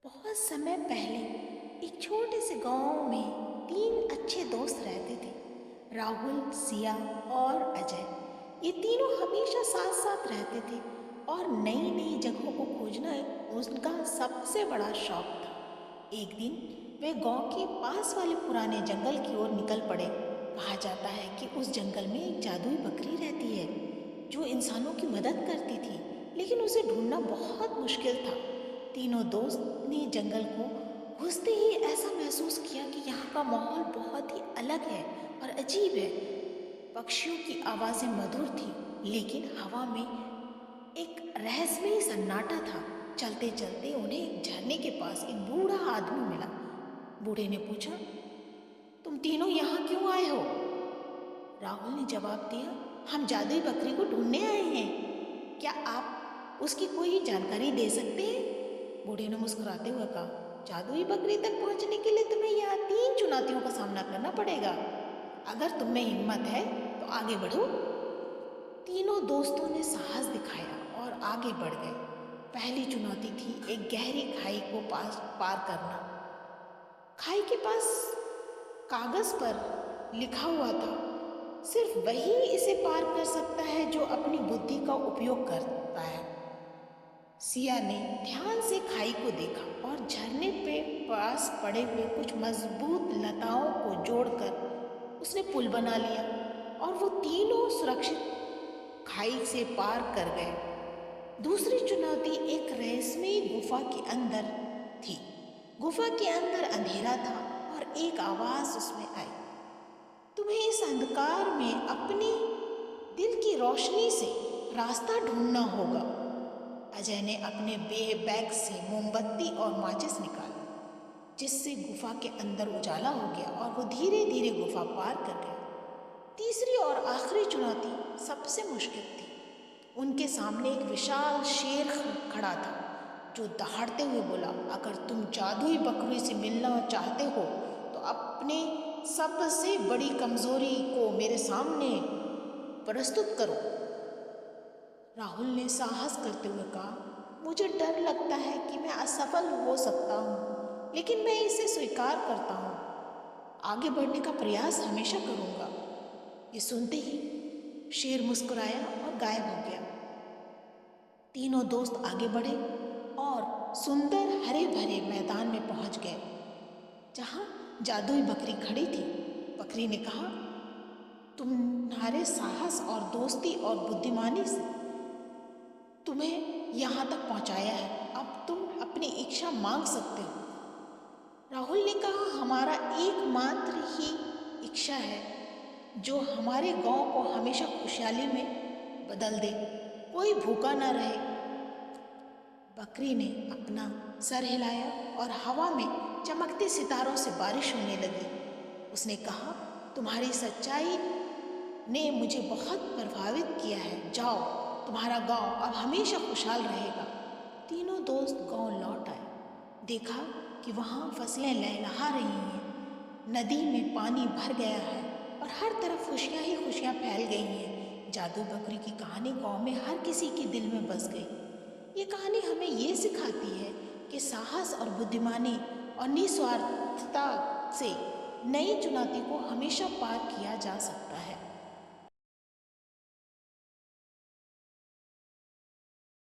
बहुत समय पहले एक छोटे से गांव में तीन अच्छे दोस्त रहते थे। राहुल, सिया और अजय। ये तीनों हमेशा साथ साथ रहते थे और नई नई जगहों को खोजना उनका सबसे बड़ा शौक था। एक दिन वे गांव के पास वाले पुराने जंगल की ओर निकल पड़े। कहा जाता है कि उस जंगल में एक जादुई बकरी रहती है जो इंसानों की मदद करती थी, लेकिन उसे ढूंढना बहुत मुश्किल था। तीनों दोस्त ने जंगल को घुसते ही ऐसा महसूस किया कि यहाँ का माहौल बहुत ही अलग है और अजीब है। पक्षियों की आवाज़ें मधुर थी, लेकिन हवा में एक रहस्यमयी सन्नाटा था। चलते चलते उन्हें एक झरने के पास एक बूढ़ा आदमी मिला। बूढ़े ने पूछा, तुम तीनों यहाँ क्यों आए हो? राहुल ने जवाब दिया, हम जादुई बकरी को ढूंढने आए हैं। क्या आप उसकी कोई जानकारी दे सकते हैं? बूढ़े ने मुस्कुराते हुए कहा, जादुई बकरी तक पहुंचने के लिए तुम्हें यहाँ तीन चुनौतियों का सामना करना पड़ेगा। अगर तुम में हिम्मत है तो आगे बढ़ो। तीनों दोस्तों ने साहस दिखाया और आगे बढ़ गए। पहली चुनौती थी एक गहरी खाई को पार करना। खाई के पास कागज पर लिखा हुआ था, सिर्फ वही इसे पार कर सकता है जो अपनी बुद्धि का उपयोग करता है। सिया ने ध्यान से खाई को देखा और झरने पे पास पड़े हुए कुछ मजबूत लताओं को जोड़कर उसने पुल बना लिया और वो तीनों सुरक्षित खाई से पार कर गए। दूसरी चुनौती एक रहस्यमयी गुफा के अंदर थी। गुफा के अंदर अंधेरा था और एक आवाज उसमें आई, तुम्हें इस अंधकार में अपने दिल की रोशनी से रास्ता ढूंढना होगा। अजय ने अपने बैग से मोमबत्ती और माचिस निकाली, जिससे गुफा के अंदर उजाला हो गया और वो धीरे धीरे गुफा पार कर गए। तीसरी और आखिरी चुनौती सबसे मुश्किल थी। उनके सामने एक विशाल शेर खड़ा था जो दहाड़ते हुए बोला, अगर तुम जादुई बकरी से मिलना चाहते हो तो अपने सबसे बड़ी कमजोरी को मेरे सामने प्रस्तुत करो। राहुल ने साहस करते हुए कहा, मुझे डर लगता है कि मैं असफल हो सकता हूँ, लेकिन मैं इसे स्वीकार करता हूँ। आगे बढ़ने का प्रयास हमेशा करूँगा। ये सुनते ही शेर मुस्कुराया और गायब हो गया। तीनों दोस्त आगे बढ़े और सुंदर हरे भरे मैदान में पहुंच गए जहां जादुई बकरी खड़ी थी। बकरी ने कहा, तुम्हारे साहस और दोस्ती और बुद्धिमानी से तुम्हें यहाँ तक पहुँचाया है। अब तुम अपनी इच्छा मांग सकते हो। राहुल ने कहा, हमारा एकमात्र ही इच्छा है जो हमारे गांव को हमेशा खुशहाली में बदल दे, कोई भूखा ना रहे। बकरी ने अपना सर हिलाया और हवा में चमकते सितारों से बारिश होने लगी। उसने कहा, तुम्हारी सच्चाई ने मुझे बहुत प्रभावित किया है। जाओ, तुम्हारा गांव अब हमेशा खुशहाल रहेगा। तीनों दोस्त गांव लौट आए। देखा कि वहाँ फसलें लहलहा रही हैं, नदी में पानी भर गया है और हर तरफ खुशियाँ ही खुशियाँ फैल गई हैं। जादू बकरी की कहानी गांव में हर किसी के दिल में बस गई। ये कहानी हमें ये सिखाती है कि साहस और बुद्धिमानी और निस्वार्थता से नई चुनौती को हमेशा पार किया जा सकता है।